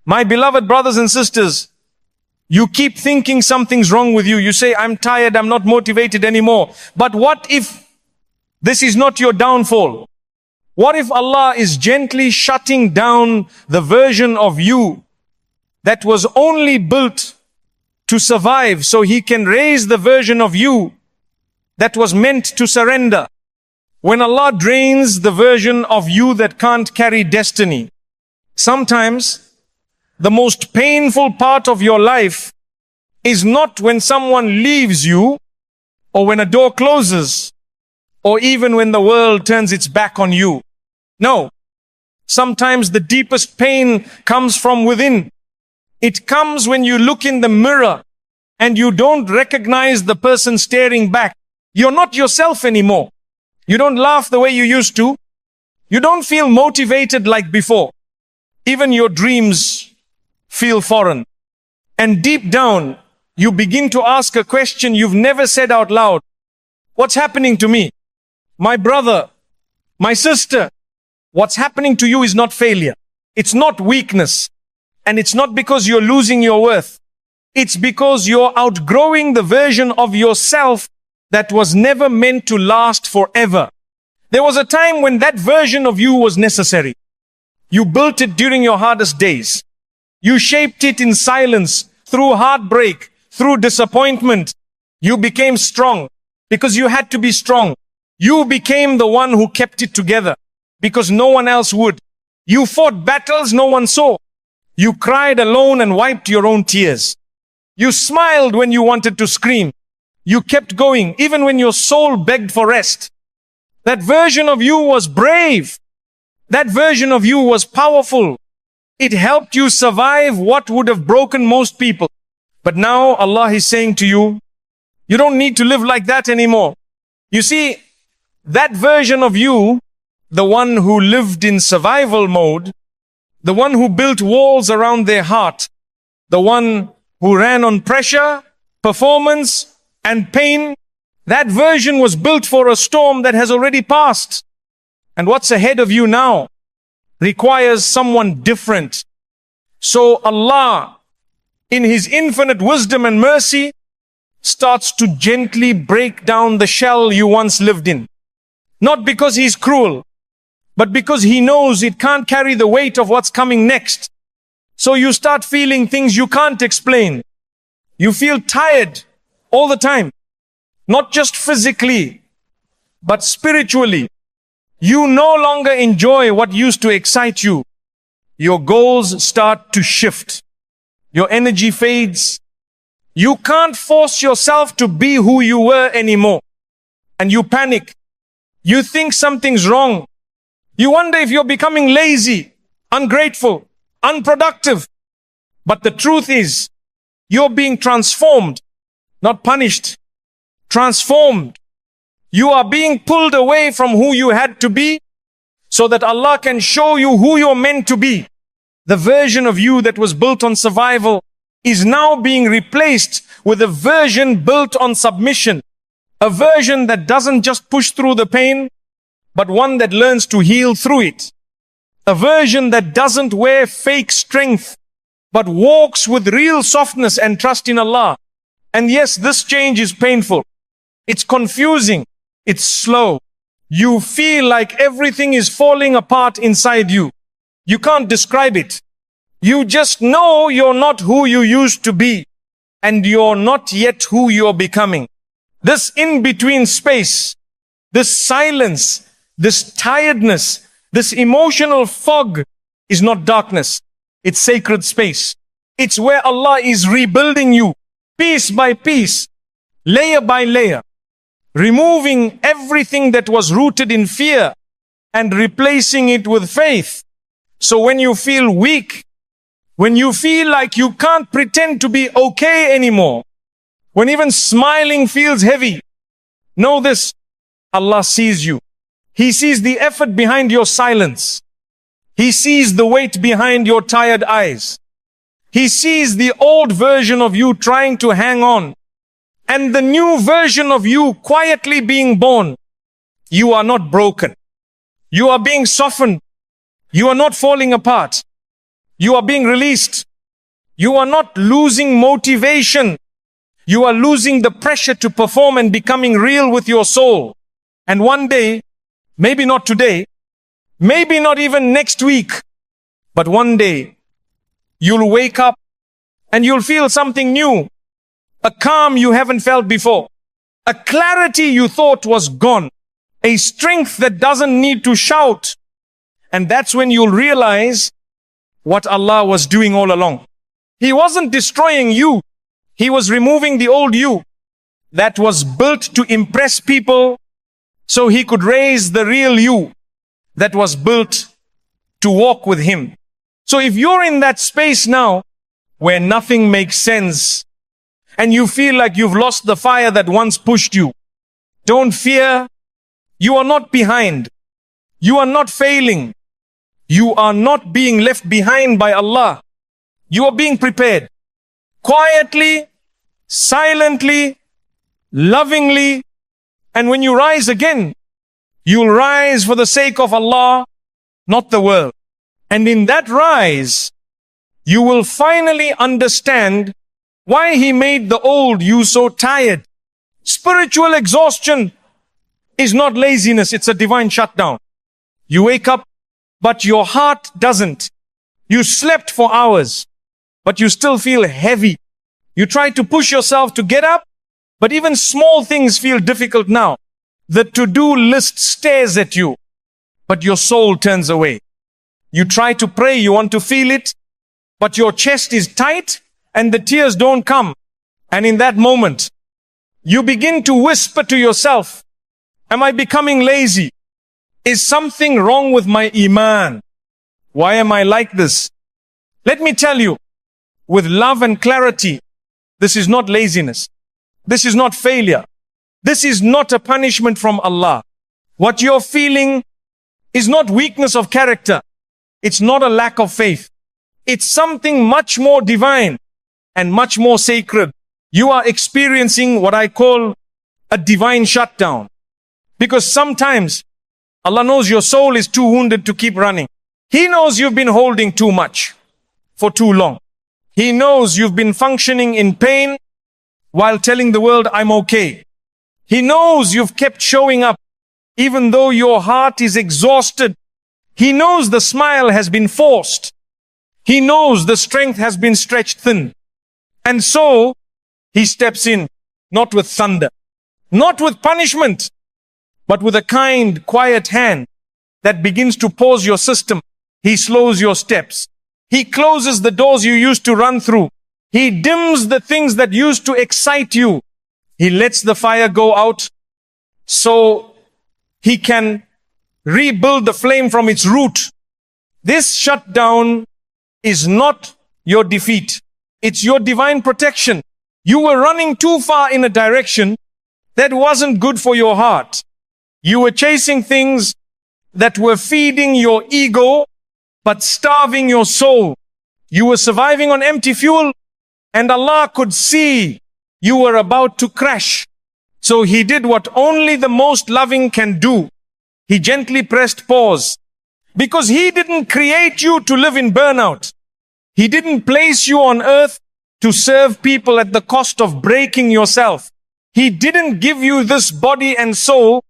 My beloved brothers and sisters, you keep thinking something's wrong with you. You say, I'm tired, I'm not motivated anymore. But what if this is not your downfall? What if Allah is gently shutting down the version of you that was only built to survive, so He can raise the version of you that was meant to surrender? When Allah drains the version of you that can't carry destiny, sometimes the most painful part of your life is not when someone leaves you, or when a door closes, or even when the world turns its back on you. No. Sometimes the deepest pain comes from within. It comes when you look in the mirror and you don't recognize the person staring back. You're not yourself anymore. You don't laugh the way you used to. You don't feel motivated like before. Even your dreams feel foreign. And deep down, you begin to ask a question you've never said out loud. What's happening to me? My brother, my sister, what's happening to you is not failure. It's not weakness. And it's not because you're losing your worth. It's because you're outgrowing the version of yourself that was never meant to last forever. There was a time when that version of you was necessary. You built it during your hardest days. You shaped it in silence, through heartbreak, through disappointment. You became strong because you had to be strong. You became the one who kept it together because no one else would. You fought battles no one saw. You cried alone and wiped your own tears. You smiled when you wanted to scream. You kept going even when your soul begged for rest. That version of you was brave. That version of you was powerful. It helped you survive what would have broken most people. But now Allah is saying to you, you don't need to live like that anymore. You see, that version of you, the one who lived in survival mode, the one who built walls around their heart, the one who ran on pressure, performance, and pain, that version was built for a storm that has already passed. And what's ahead of you now requires someone different. So Allah, in His infinite wisdom and mercy, starts to gently break down the shell you once lived in. Not because He's cruel, but because He knows it can't carry the weight of what's coming next. So you start feeling things you can't explain. You feel tired all the time. Not just physically, but spiritually. You no longer enjoy what used to excite you. Your goals start to shift. Your energy fades. You can't force yourself to be who you were anymore. And you panic. You think something's wrong. You wonder if you're becoming lazy, ungrateful, unproductive. But the truth is, you're being transformed, not punished. Transformed. You are being pulled away from who you had to be so that Allah can show you who you're meant to be. The version of you that was built on survival is now being replaced with a version built on submission. A version that doesn't just push through the pain, but one that learns to heal through it. A version that doesn't wear fake strength, but walks with real softness and trust in Allah. And yes, this change is painful. It's confusing. It's slow. You feel like everything is falling apart inside you. You can't describe it. You just know you're not who you used to be, and you're not yet who you're becoming. This in-between space, this silence, this tiredness, this emotional fog is not darkness. It's sacred space. It's where Allah is rebuilding you, piece by piece, layer by layer, removing everything that was rooted in fear and replacing it with faith. So when you feel weak, when you feel like you can't pretend to be okay anymore, when even smiling feels heavy, know this, Allah sees you. He sees the effort behind your silence. He sees the weight behind your tired eyes. He sees the old version of you trying to hang on, and the new version of you quietly being born. You are not broken. You are being softened. You are not falling apart. You are being released. You are not losing motivation. You are losing the pressure to perform and becoming real with your soul. And one day, maybe not today, maybe not even next week, but one day, you'll wake up and you'll feel something new. A calm you haven't felt before. A clarity you thought was gone. A strength that doesn't need to shout. And that's when you'll realize what Allah was doing all along. He wasn't destroying you. He was removing the old you that was built to impress people so He could raise the real you that was built to walk with Him. So if you're in that space now where nothing makes sense and you feel like you've lost the fire that once pushed you, don't fear. You are not behind. You are not failing. You are not being left behind by Allah. You are being prepared. Quietly, silently, lovingly. And when you rise again, you'll rise for the sake of Allah, not the world. And in that rise, you will finally understand why He made the old you so tired. Spiritual exhaustion is not laziness, it's a divine shutdown. You wake up, but your heart doesn't. You slept for hours, but you still feel heavy. You try to push yourself to get up, but even small things feel difficult now. The to-do list stares at you, but your soul turns away. You try to pray, you want to feel it, but your chest is tight and the tears don't come. And in that moment, you begin to whisper to yourself, am I becoming lazy? Is something wrong with my Iman? Why am I like this? Let me tell you, with love and clarity, this is not laziness. This is not failure. This is not a punishment from Allah. What you're feeling is not weakness of character. It's not a lack of faith. It's something much more divine and much more sacred. You are experiencing what I call a divine shutdown. Because sometimes Allah knows your soul is too wounded to keep running. He knows you've been holding too much for too long. He knows you've been functioning in pain while telling the world, I'm okay. He knows you've kept showing up even though your heart is exhausted. He knows the smile has been forced. He knows the strength has been stretched thin. And so, He steps in, not with thunder, not with punishment, but with a kind, quiet hand that begins to pause your system. He slows your steps. He closes the doors you used to run through. He dims the things that used to excite you. He lets the fire go out so He can rebuild the flame from its root. This shutdown is not your defeat. It's your divine protection. You were running too far in a direction that wasn't good for your heart. You were chasing things that were feeding your ego, but starving your soul. You were surviving on empty fuel, and Allah could see you were about to crash. So He did what only the most loving can do. He gently pressed pause. Because He didn't create you to live in burnout. He didn't place you on earth to serve people at the cost of breaking yourself. He didn't give you this body and soul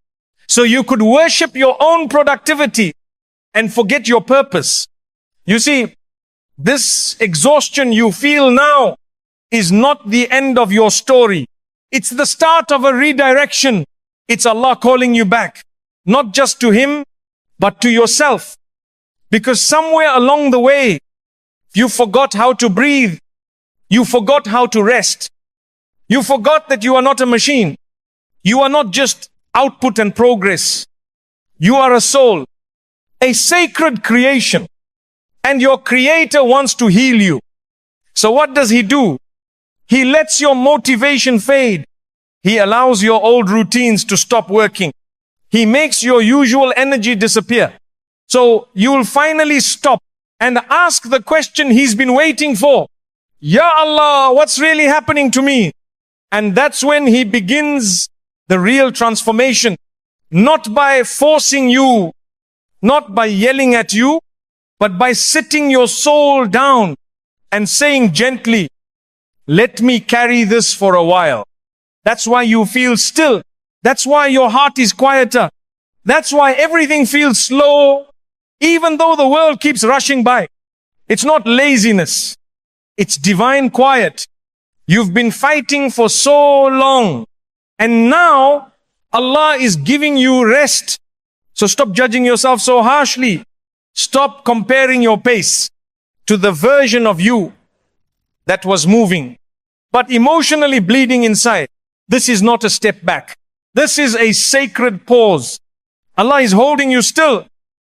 so you could worship your own productivity and forget your purpose. You see, this exhaustion you feel now is not the end of your story. It's the start of a redirection. It's Allah calling you back, not just to Him, but to yourself. Because somewhere along the way, you forgot how to breathe. You forgot how to rest. You forgot that you are not a machine. You are not just output and progress. You are a soul, a sacred creation. And your Creator wants to heal you. So what does He do? He lets your motivation fade. He allows your old routines to stop working. He makes your usual energy disappear. So you will finally stop and ask the question He's been waiting for. Ya Allah, what's really happening to me? And that's when He begins the real transformation. Not by forcing you, not by yelling at you, but by sitting your soul down and saying gently, let me carry this for a while. That's why you feel still. That's why your heart is quieter. That's why everything feels slow, even though the world keeps rushing by. It's not laziness. It's divine quiet. You've been fighting for so long, and now Allah is giving you rest. So stop judging yourself so harshly. Stop comparing your pace to the version of you that was moving, but emotionally bleeding inside. This is not a step back. This is a sacred pause. Allah is holding you still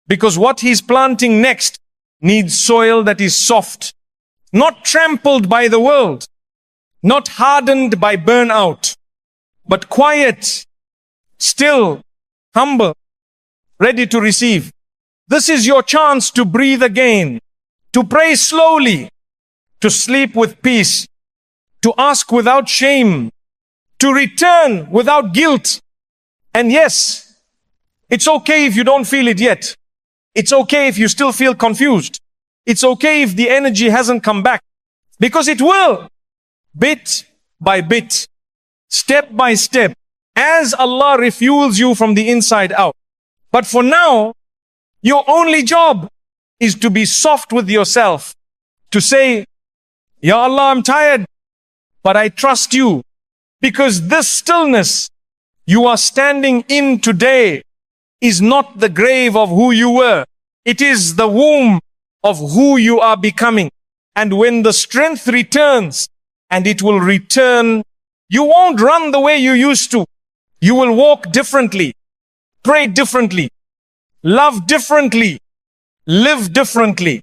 because what He's planting next needs soil that is soft, not trampled by the world, not hardened by burnout, but quiet, still, humble, ready to receive. This is your chance to breathe again, to pray slowly, to sleep with peace, to ask without shame, to return without guilt. And yes, it's okay if you don't feel it yet. It's okay if you still feel confused. It's okay if the energy hasn't come back, because it will, bit by bit, step by step, as Allah refuels you from the inside out. But for now, your only job is to be soft with yourself, to say, Ya Allah, I'm tired, but I trust you, because this stillness you are standing in today is not the grave of who you were. It is the womb of who you are becoming. And when the strength returns, and it will return, you won't run the way you used to. You will walk differently, pray differently, love differently, live differently,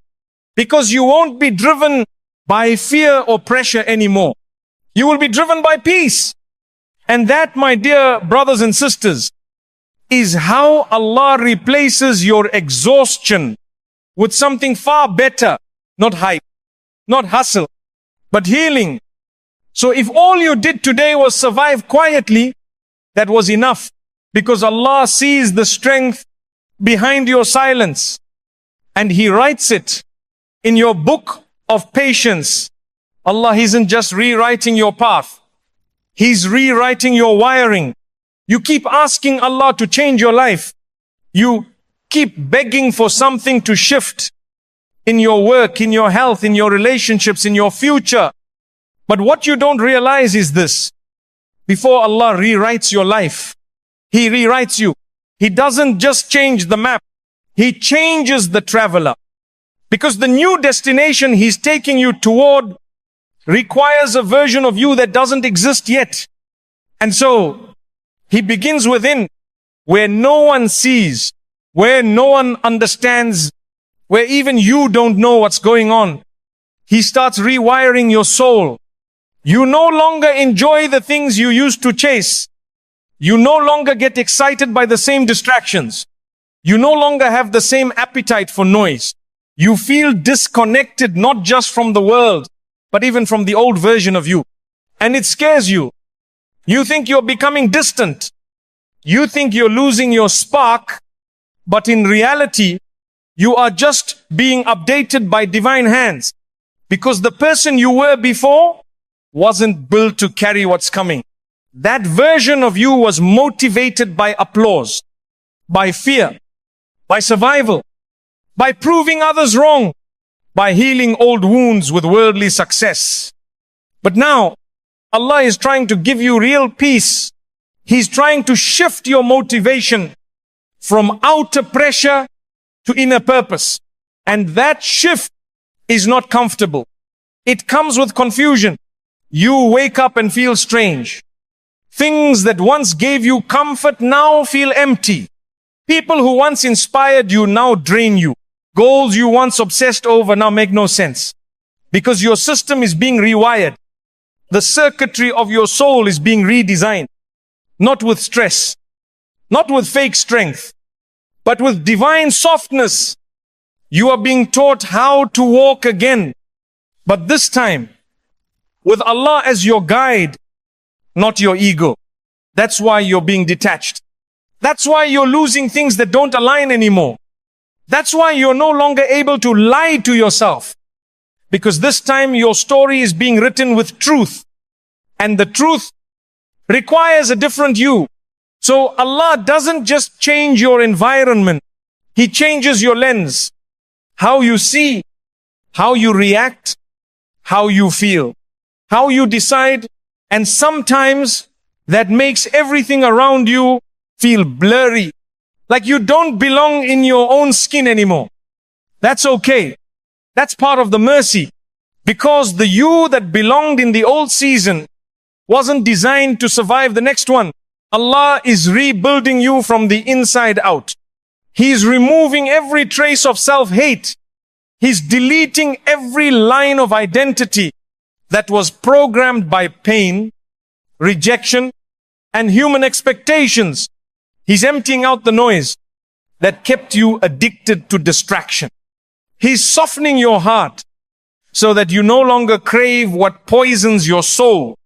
because you won't be driven by fear or pressure anymore. You will be driven by peace. And that, my dear brothers and sisters, is how Allah replaces your exhaustion with something far better. Not hype, not hustle, but healing. So if all you did today was survive quietly, that was enough, because Allah sees the strength behind your silence, and He writes it in your book of patience. Allah isn't just rewriting your path. He's rewriting your wiring. You keep asking Allah to change your life. You keep begging for something to shift in your work, in your health, in your relationships, in your future. But what you don't realize is this. Before Allah rewrites your life, He rewrites you. He doesn't just change the map. He changes the traveler. Because the new destination He's taking you toward requires a version of you that doesn't exist yet. And so, He begins within, where no one sees, where no one understands, where even you don't know what's going on. He starts rewiring your soul. You no longer enjoy the things you used to chase. You no longer get excited by the same distractions. You no longer have the same appetite for noise. You feel disconnected not just from the world, but even from the old version of you. And it scares you. You think you're becoming distant. You think you're losing your spark, but in reality, you are just being updated by divine hands, because the person you were before wasn't built to carry what's coming. That version of you was motivated by applause, by fear, by survival, by proving others wrong, by healing old wounds with worldly success. But now, Allah is trying to give you real peace. He's trying to shift your motivation from outer pressure to inner purpose. And that shift is not comfortable. It comes with confusion. You wake up and feel strange. Things that once gave you comfort now feel empty. People who once inspired you now drain you. Goals you once obsessed over now make no sense. Because your system is being rewired. The circuitry of your soul is being redesigned. Not with stress, not with fake strength, but with divine softness. You are being taught how to walk again. But this time, with Allah as your guide, not your ego. That's why you're being detached. That's why you're losing things that don't align anymore. That's why you're no longer able to lie to yourself. Because this time your story is being written with truth. And the truth requires a different you. So Allah doesn't just change your environment. He changes your lens. How you see, how you react, how you feel, how you decide. And sometimes that makes everything around you feel blurry. Like you don't belong in your own skin anymore. That's okay. That's part of the mercy. Because the you that belonged in the old season wasn't designed to survive the next one. Allah is rebuilding you from the inside out. He's removing every trace of self-hate. He's deleting every line of identity that was programmed by pain, rejection, and human expectations. He's emptying out the noise that kept you addicted to distraction. He's softening your heart so that you no longer crave what poisons your soul.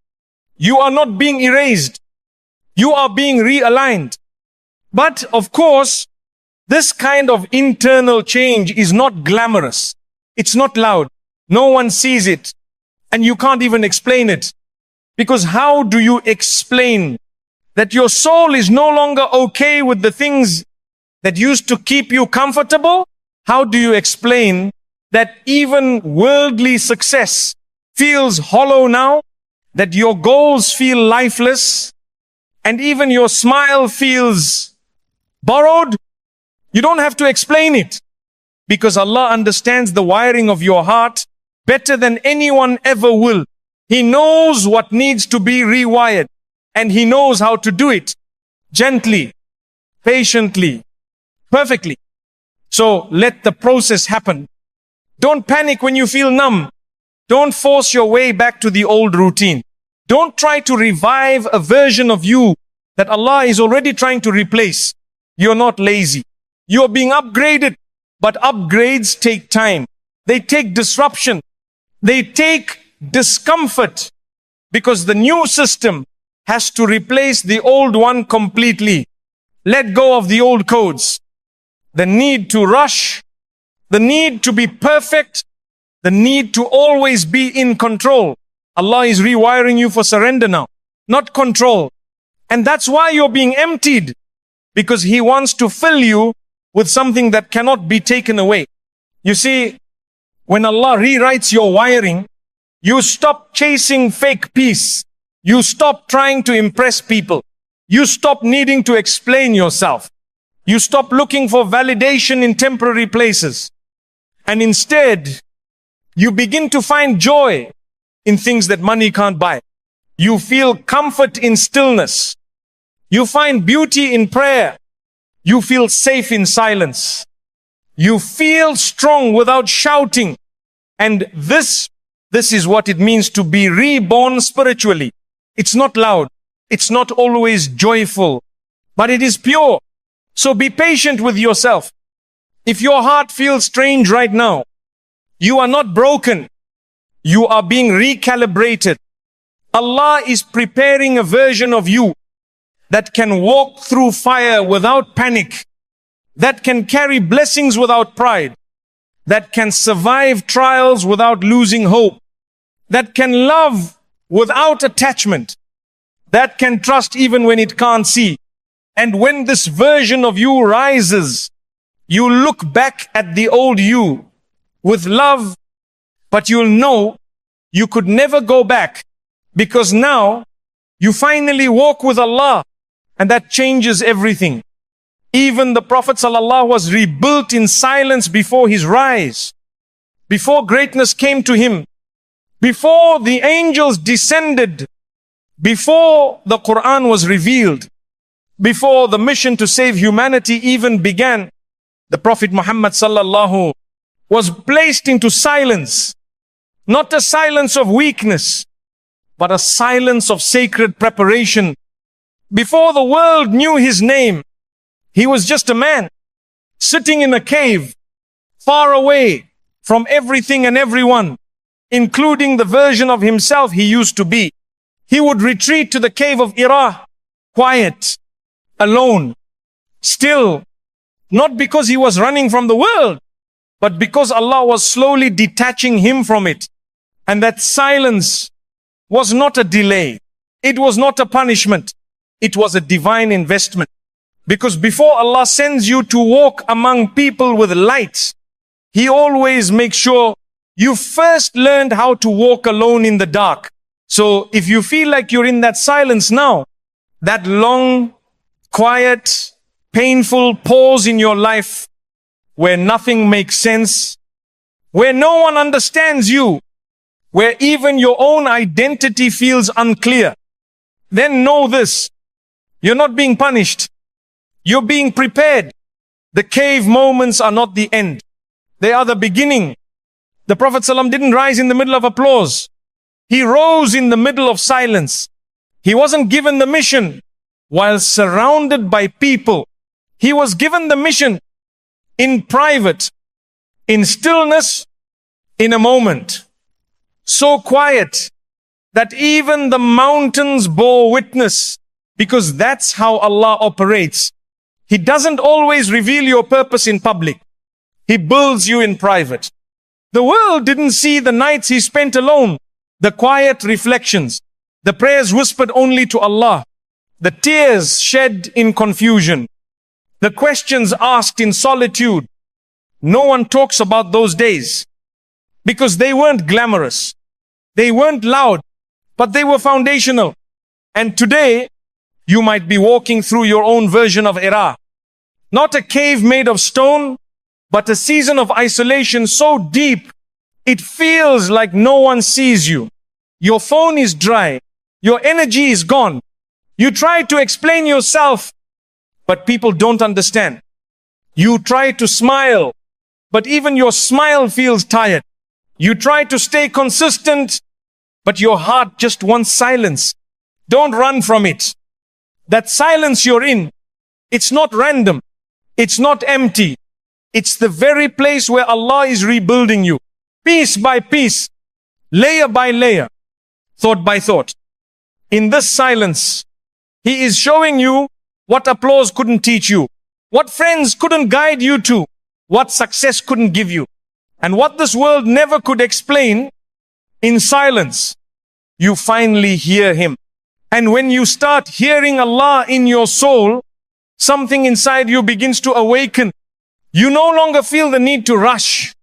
You are not being erased. You are being realigned. But of course, this kind of internal change is not glamorous. It's not loud. No one sees it. And you can't even explain it. Because how do you explain that your soul is no longer okay with the things that used to keep you comfortable? How do you explain that even worldly success feels hollow now? That your goals feel lifeless? And even your smile feels borrowed? You don't have to explain it. Because Allah understands the wiring of your heart better than anyone ever will. He knows what needs to be rewired. And He knows how to do it. Gently, patiently, perfectly. So let the process happen. Don't panic when you feel numb. Don't force your way back to the old routine. Don't try to revive a version of you that Allah is already trying to replace. You're not lazy. You're being upgraded. But upgrades take time. They take disruption. They take discomfort. Because the new system has to replace the old one completely. Let go of the old codes. The need to rush, the need to be perfect, the need to always be in control. Allah is rewiring you for surrender now, not control. And that's why you're being emptied, because He wants to fill you with something that cannot be taken away. You see, when Allah rewrites your wiring, you stop chasing fake peace. You stop trying to impress people. You stop needing to explain yourself. You stop looking for validation in temporary places. And instead, you begin to find joy in things that money can't buy. You feel comfort in stillness. You find beauty in prayer. You feel safe in silence. You feel strong without shouting. And this is what it means to be reborn spiritually. It's not loud. It's not always joyful, but it is pure. So be patient with yourself. If your heart feels strange right now, you are not broken. You are being recalibrated. Allah is preparing a version of you that can walk through fire without panic, that can carry blessings without pride, that can survive trials without losing hope, that can love without attachment, that can trust even when it can't see. And when this version of you rises, you look back at the old you with love, but you'll know you could never go back, because now you finally walk with Allah, and that changes everything. Even the Prophet ﷺ was rebuilt in silence before his rise, before greatness came to him, before the angels descended, before the Qur'an was revealed, before the mission to save humanity even began. The Prophet Muhammad ﷺ was placed into silence, not a silence of weakness, but a silence of sacred preparation. Before the world knew his name, he was just a man sitting in a cave, far away from everything and everyone, including the version of himself he used to be. He would retreat to the cave of Hira, quiet, alone, still, Not because he was running from the world, but because Allah was slowly detaching him from it. And that silence was not a delay. It was not a punishment. It was a divine investment. Because before Allah sends you to walk among people with light, He always makes sure you first learned how to walk alone in the dark. So if you feel like you're in that silence now, that long, quiet, painful pause in your life where nothing makes sense, where no one understands you, where even your own identity feels unclear, then know this: you're not being punished. You're being prepared. The cave moments are not the end. They are the beginning. The Prophet ﷺ didn't rise in the middle of applause. He rose in the middle of silence. He wasn't given the mission while surrounded by people. He was given the mission in private, in stillness, in a moment. So quiet that even the mountains bore witness, because that's how Allah operates. He doesn't always reveal your purpose in public. He builds you in private. The world didn't see the nights he spent alone, the quiet reflections, the prayers whispered only to Allah, the tears shed in confusion, the questions asked in solitude. No one talks about those days because they weren't glamorous. They weren't loud, but they were foundational. And today, you might be walking through your own version of Hira. Not a cave made of stone, but a season of isolation so deep, it feels like no one sees you. Your phone is dry. Your energy is gone. You try to explain yourself, but people don't understand. You try to smile, but even your smile feels tired. You try to stay consistent, but your heart just wants silence. Don't run from it. That silence you're in, it's not random. It's not empty. It's the very place where Allah is rebuilding you. Piece by piece, layer by layer, thought by thought. In this silence, He is showing you what applause couldn't teach you, what friends couldn't guide you to, what success couldn't give you, and what this world never could explain. In silence, you finally hear Him. And when you start hearing Allah in your soul, something inside you begins to awaken. You no longer feel the need to rush.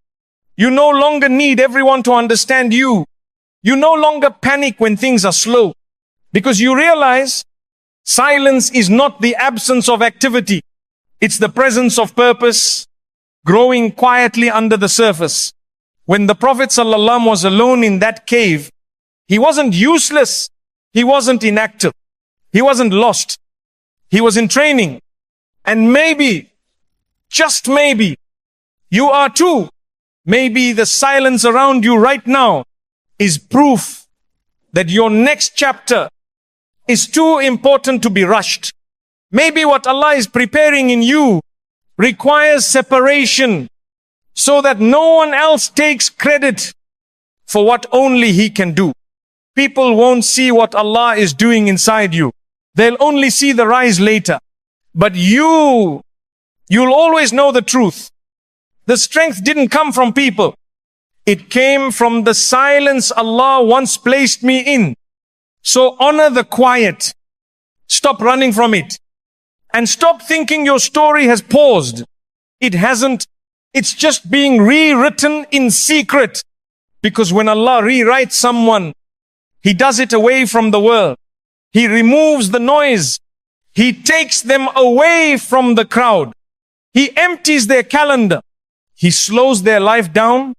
You no longer need everyone to understand you. You no longer panic when things are slow, because you realize silence is not the absence of activity. It's the presence of purpose growing quietly under the surface. When the Prophet ﷺ was alone in that cave, he wasn't useless. He wasn't inactive. He wasn't lost. He was in training. And maybe, just maybe, you are too. Maybe the silence around you right now is proof that your next chapter is too important to be rushed. Maybe what Allah is preparing in you requires separation so that no one else takes credit for what only He can do. People won't see what Allah is doing inside you. They'll only see the rise later. But you'll always know the truth. The strength didn't come from people. It came from the silence Allah once placed me in. So honor the quiet. Stop running from it. And stop thinking your story has paused. It hasn't. It's just being rewritten in secret. Because when Allah rewrites someone, He does it away from the world. He removes the noise. He takes them away from the crowd. He empties their calendar. He slows their life down.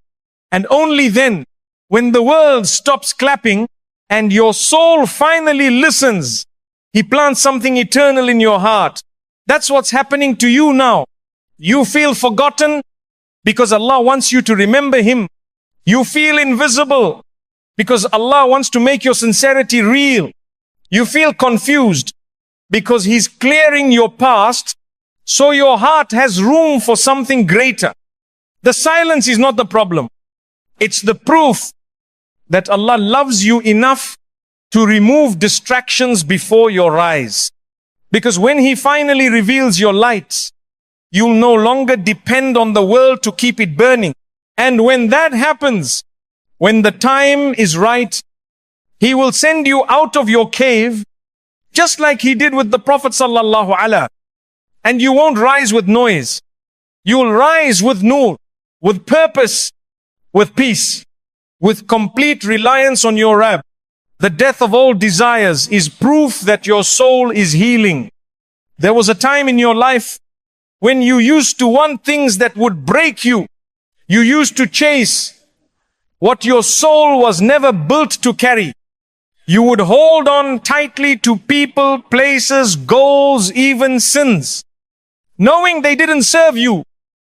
And only then, when the world stops clapping and your soul finally listens, He plants something eternal in your heart. That's what's happening to you now. You feel forgotten because Allah wants you to remember Him. You feel invisible because Allah wants to make your sincerity real. You feel confused because He's clearing your past so your heart has room for something greater. The silence is not the problem. It's the proof that Allah loves you enough to remove distractions before your eyes. Because when He finally reveals your light, You'll no longer depend on the world to keep it burning. And when that happens, when the time is right, He will send you out of your cave, just like He did with the Prophet sallallahu alaihi. And you won't rise with noise. You'll rise with nur, with purpose, with peace, with complete reliance on your Rabb. The death of all desires is proof that your soul is healing. There was a time in your life when you used to want things that would break you. You used to chase what your soul was never built to carry. You would hold on tightly to people, places, goals, even sins, knowing they didn't serve you,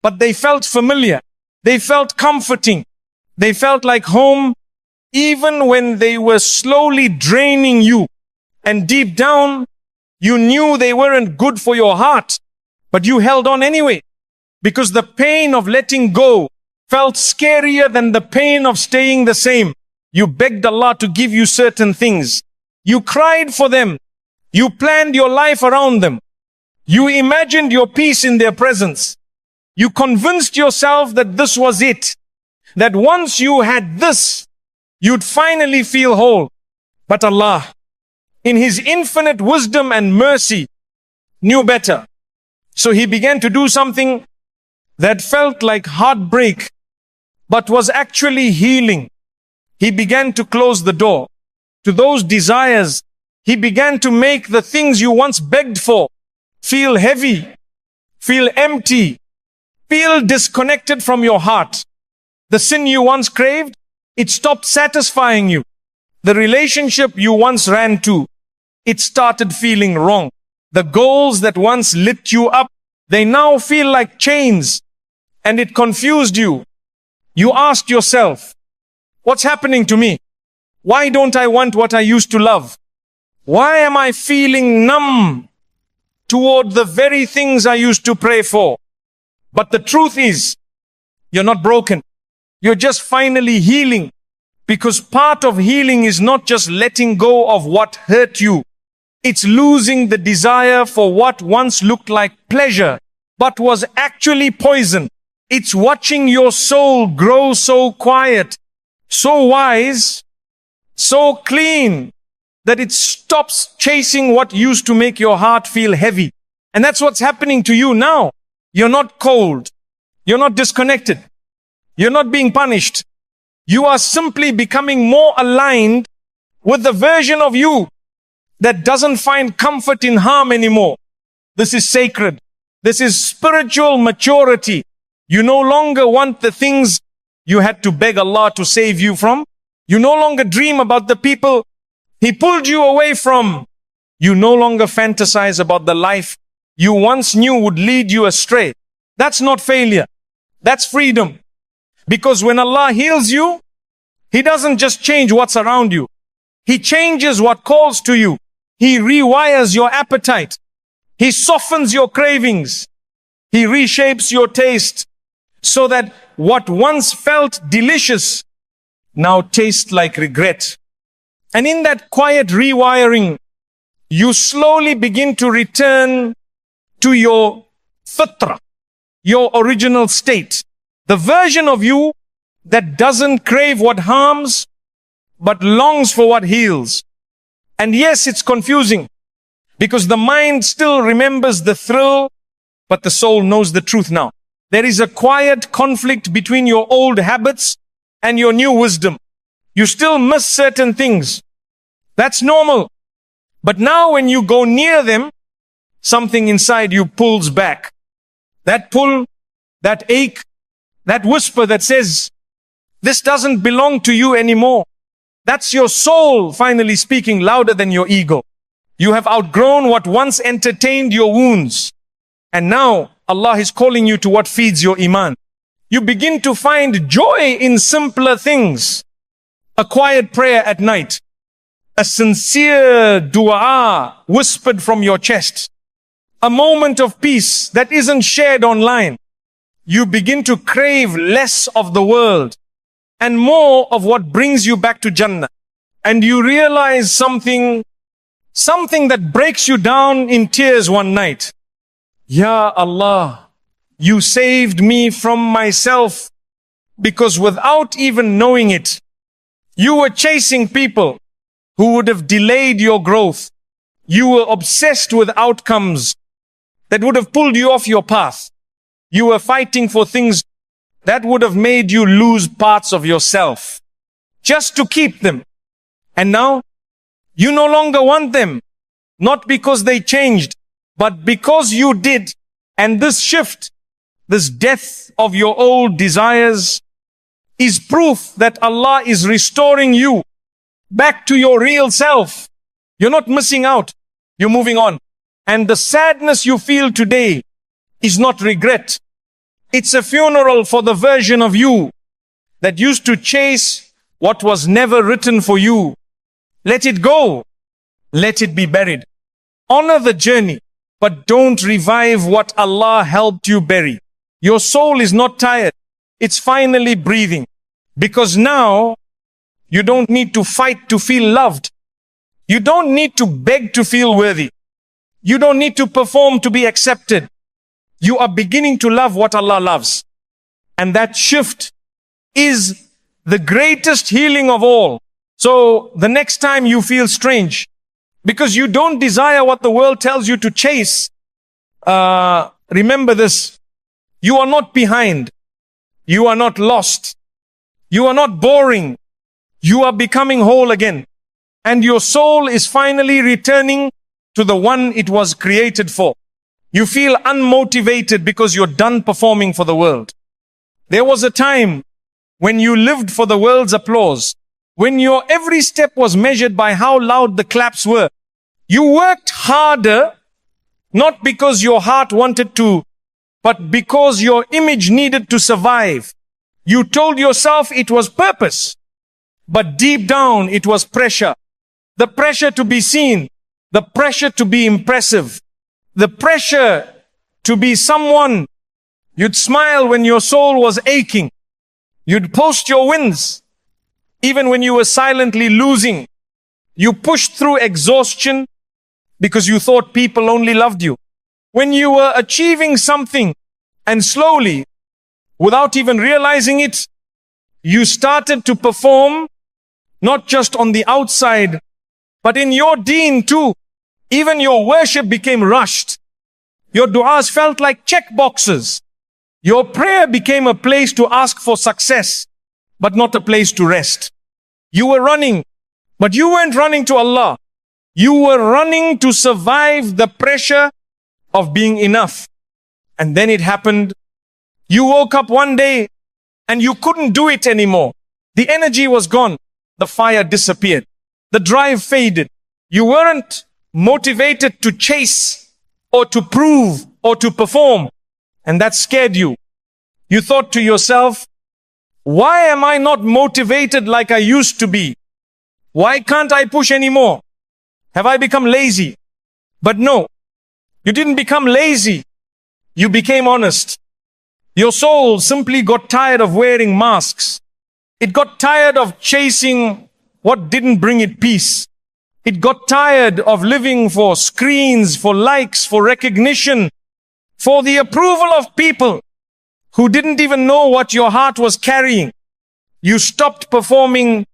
but they felt familiar. They felt comforting. They felt like home, even when they were slowly draining you. And deep down, you knew they weren't good for your heart, but you held on anyway, because the pain of letting go felt scarier than the pain of staying the same. You begged Allah to give you certain things. You cried for them. You planned your life around them. You imagined your peace in their presence. You convinced yourself that this was it, that once you had this, you'd finally feel whole. But Allah, in His infinite wisdom and mercy, knew better. So He began to do something that felt like heartbreak, but was actually healing. He began to close the door to those desires. He began to make the things you once begged for feel heavy, feel empty, feel disconnected from your heart. The sin you once craved, it stopped satisfying you. The relationship you once ran to, it started feeling wrong. The goals that once lit you up, they now feel like chains, and it confused you. You asked yourself, what's happening to me? Why don't I want what I used to love? Why am I feeling numb toward the very things I used to pray for? But the truth is, you're not broken. You're just finally healing. Because part of healing is not just letting go of what hurt you. It's losing the desire for what once looked like pleasure, but was actually poison. It's watching your soul grow so quiet, so wise, so clean, that it stops chasing what used to make your heart feel heavy. And that's what's happening to you now. You're not cold. You're not disconnected. You're not being punished. You are simply becoming more aligned with the version of you that doesn't find comfort in harm anymore. This is sacred. This is spiritual maturity. You no longer want the things you had to beg Allah to save you from. You no longer dream about the people He pulled you away from. You no longer fantasize about the life you once knew would lead you astray. That's not failure. That's freedom. Because when Allah heals you, He doesn't just change what's around you. He changes what calls to you. He rewires your appetite. He softens your cravings. He reshapes your taste so that what once felt delicious now tastes like regret. And in that quiet rewiring, you slowly begin to return to your fitra, your original state, the version of you that doesn't crave what harms, but longs for what heals. And yes, it's confusing because the mind still remembers the thrill, but the soul knows the truth now. There is a quiet conflict between your old habits and your new wisdom. You still miss certain things. That's normal. But now when you go near them, something inside you pulls back. That pull, that ache, that whisper that says, this doesn't belong to you anymore. That's your soul finally speaking louder than your ego. You have outgrown what once entertained your wounds. And now Allah is calling you to what feeds your Iman. You begin to find joy in simpler things. A quiet prayer at night. A sincere dua whispered from your chest. A moment of peace that isn't shared online. You begin to crave less of the world and more of what brings you back to Jannah. And you realize something that breaks you down in tears one night. Ya Allah, You saved me from myself, because without even knowing it, you were chasing people who would have delayed your growth. You were obsessed with outcomes that would have pulled you off your path. You were fighting for things that would have made you lose parts of yourself just to keep them. And now you no longer want them, not because they changed, but because you did. And this shift, this death of your old desires, is proof that Allah is restoring you back to your real self. You're not missing out. You're moving on. And the sadness you feel today is not regret. It's a funeral for the version of you that used to chase what was never written for you. Let it go. Let it be buried. Honor the journey, but don't revive what Allah helped you bury. Your soul is not tired. It's finally breathing. Because now, you don't need to fight to feel loved. You don't need to beg to feel worthy. You don't need to perform to be accepted. You are beginning to love what Allah loves. And that shift is the greatest healing of all. So the next time you feel strange, because you don't desire what the world tells you to chase, remember this. You are not behind. You are not lost. You are not boring. You are becoming whole again. And your soul is finally returning to the one it was created for. You feel unmotivated because you're done performing for the world. There was a time when you lived for the world's applause, when your every step was measured by how loud the claps were. You worked harder, not because your heart wanted to, but because your image needed to survive. You told yourself it was purpose, but deep down it was pressure. The pressure to be seen, the pressure to be impressive, the pressure to be someone. You'd smile when your soul was aching. You'd post your wins, even when you were silently losing. You pushed through exhaustion because you thought people only loved you. When you were achieving something, and slowly, without even realizing it, you started to perform, not just on the outside, but in your deen too. Even your worship became rushed. Your du'as felt like check boxes. Your prayer became a place to ask for success, but not a place to rest. You were running, but you weren't running to Allah. You were running to survive the pressure of being enough. And then it happened. You woke up one day and you couldn't do it anymore. The energy was gone. The fire disappeared. The drive faded. You weren't motivated to chase or to prove or to perform. And that scared you. You thought to yourself, why am I not motivated like I used to be? Why can't I push anymore? Have I become lazy? But no, you didn't become lazy. You became honest. Your soul simply got tired of wearing masks. It got tired of chasing what didn't bring it peace. It got tired of living for screens, for likes, for recognition, for the approval of people who didn't even know what your heart was carrying. You stopped performing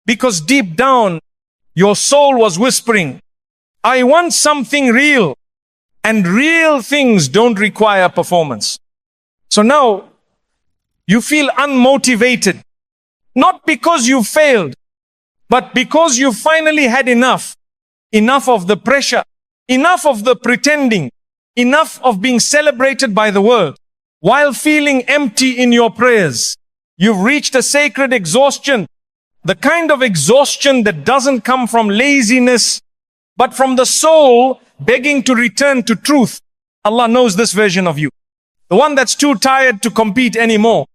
because deep down, your soul was whispering, I want something real, and real things don't require performance. So now, you feel unmotivated, not because you failed, but because you finally had enough. Enough of the pressure, enough of the pretending, enough of being celebrated by the world, while feeling empty in your prayers. You've reached a sacred exhaustion, the kind of exhaustion that doesn't come from laziness, but from the soul begging to return to truth. Allah knows this version of you. The one that's too tired to compete anymore,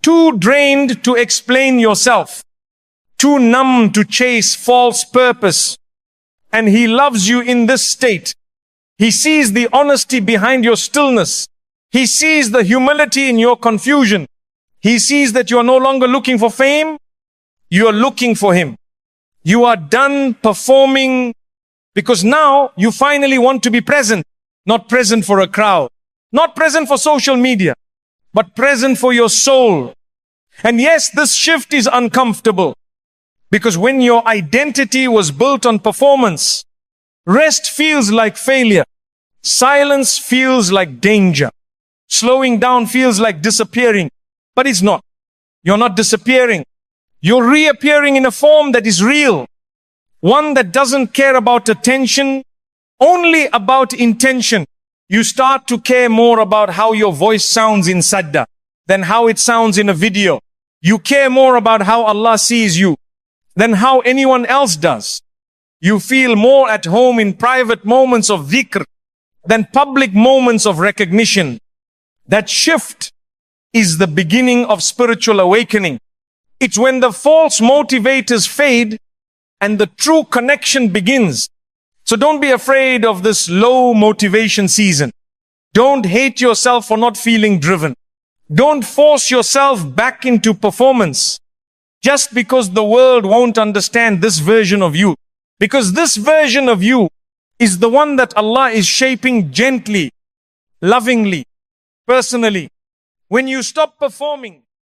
too drained to explain yourself, too numb to chase false purpose. And He loves you in this state. He sees the honesty behind your stillness. He sees the humility in your confusion. He sees that you are no longer looking for fame. You are looking for Him. You are done performing because now you finally want to be present, not present for a crowd. Not present for social media, but present for your soul. And yes, this shift is uncomfortable, because when your identity was built on performance, rest feels like failure. Silence feels like danger. Slowing down feels like disappearing. But it's not. You're not disappearing. You're reappearing in a form that is real. One that doesn't care about attention, only about intention. You start to care more about how your voice sounds in sajda than how it sounds in a video. You care more about how Allah sees you than how anyone else does. You feel more at home in private moments of dhikr than public moments of recognition. That shift is the beginning of spiritual awakening. It's when the false motivators fade and the true connection begins. So don't be afraid of this low motivation season. Don't hate yourself for not feeling driven. Don't force yourself back into performance just because the world won't understand this version of you. Because this version of you is the one that Allah is shaping gently, lovingly, personally. When you stop performing,